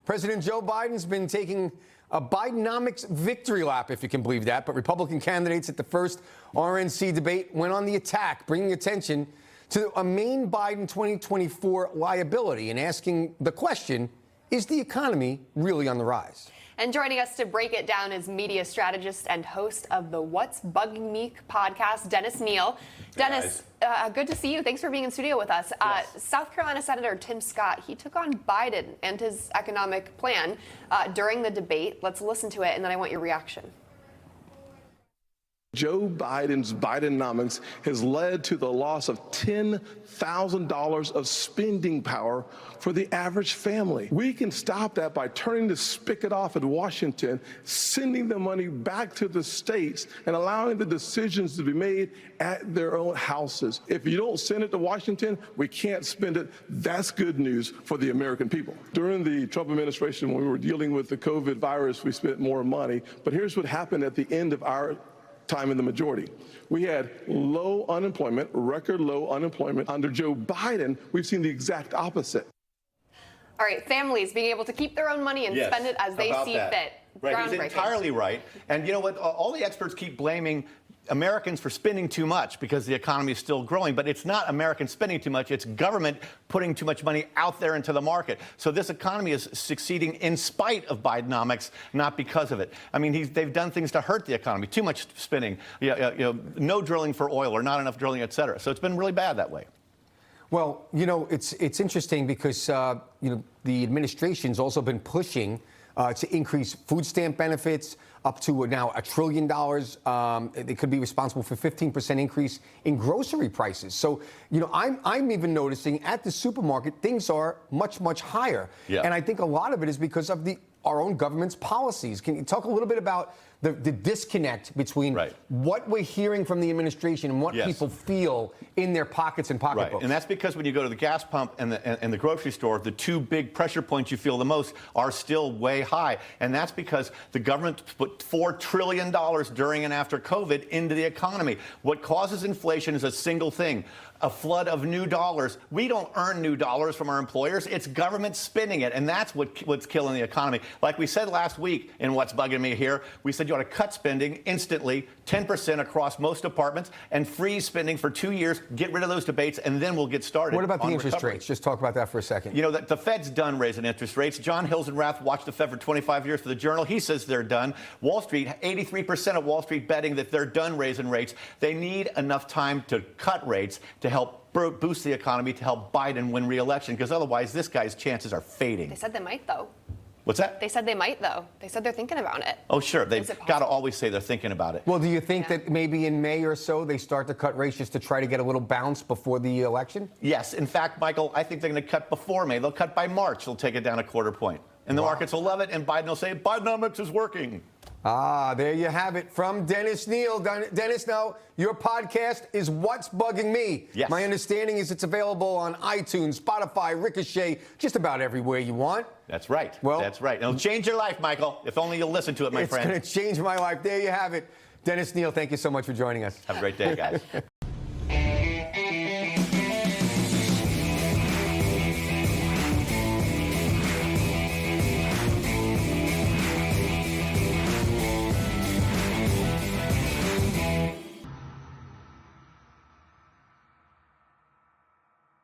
President Joe Biden's been taking a Bidenomics victory lap, if you can believe that. But Republican candidates at the first RNC debate went on the attack, bringing attention to a Maine Biden 2024 liability and asking the question, is the economy really on the rise? And joining us to break it down is media strategist and host of the What's Bugging Me podcast, Dennis Kneale. Dennis, good to see you. Thanks for being in studio with us. Yes. South Carolina Senator Tim Scott, he took on Biden and his economic plan during the debate. Let's listen to it, and then I want your reaction. Joe Biden's Bidenomics has led to the loss of $10,000 of spending power for the average family. We can stop that by turning the spigot off at Washington, sending the money back to the states, and allowing the decisions to be made at their own houses. If you don't send it to Washington, we can't spend it. That's good news for the American people. During the Trump administration, when we were dealing with the COVID virus, we spent more money. But here's what happened at the end of our time in the majority. We had low unemployment, record low unemployment. Under Joe Biden, we've seen the exact opposite. All right, families being able to keep their own money and spend it as they see fit. Right, he's entirely right. And you know what? All the experts keep blaming Americans for spending too much because the economy is still growing, but it's not Americans spending too much, it's government putting too much money out there into the market. So this economy is succeeding in spite of Bidenomics, not because of it. I mean, they've done things to hurt the economy, too much spending, no drilling for oil or not enough drilling, et cetera. So it's been really bad that way. Well, it's interesting because, the administration's also been pushing to increase food stamp benefits up to now $1 trillion. They could be responsible for 15% increase in grocery prices. So, I'm even noticing at the supermarket, things are much, much higher. Yeah. And I think a lot of it is because of our own government's policies. Can you talk a little bit about the disconnect between what we're hearing from the administration and what people feel in their pockets and pocketbooks? Right, and that's because when you go to the gas pump and the grocery store, the two big pressure points you feel the most are still way high. And that's because the government put $4 trillion during and after COVID into the economy. What causes inflation is a single thing: a flood of new dollars. We don't earn new dollars from our employers. It's government spending it, and that's what's killing the economy. Like we said last week in What's Bugging Me Here, we said you ought to cut spending instantly, 10% across most departments, and freeze spending for 2 years, get rid of those debates, and then we'll get started. What about the interest recovery. rates? Just talk about that for a second. The Fed's done raising interest rates. John Hilsenrath watched the Fed for 25 years for the Journal. He says they're done. Wall Street, 83% of Wall Street betting that they're done raising rates. They need enough time to cut rates to help boost the economy, to help Biden win re-election, because otherwise this guy's chances are fading. They said they might, though. What's that? They said they might, though. They said they're thinking about it. Oh, sure. They've got to always say they're thinking about it. Well, do you think that maybe in May or so they start to cut rates just to try to get a little bounce before the election? Yes. In fact, Michael, I think they're going to cut before May. They'll cut by March. They'll take it down a quarter point. And the markets will love it, and Biden will say, Bidenomics is working. Ah, there you have it from Dennis Kneale. Dennis, now your podcast is What's Bugging Me. Yes. My understanding is it's available on iTunes, Spotify, Ricochet, just about everywhere you want. That's right. Well, that's right. It'll change your life, Michael, if only you'll listen to it, my friend. It's going to change my life. There you have it. Dennis Kneale, thank you so much for joining us. Have a great day, guys.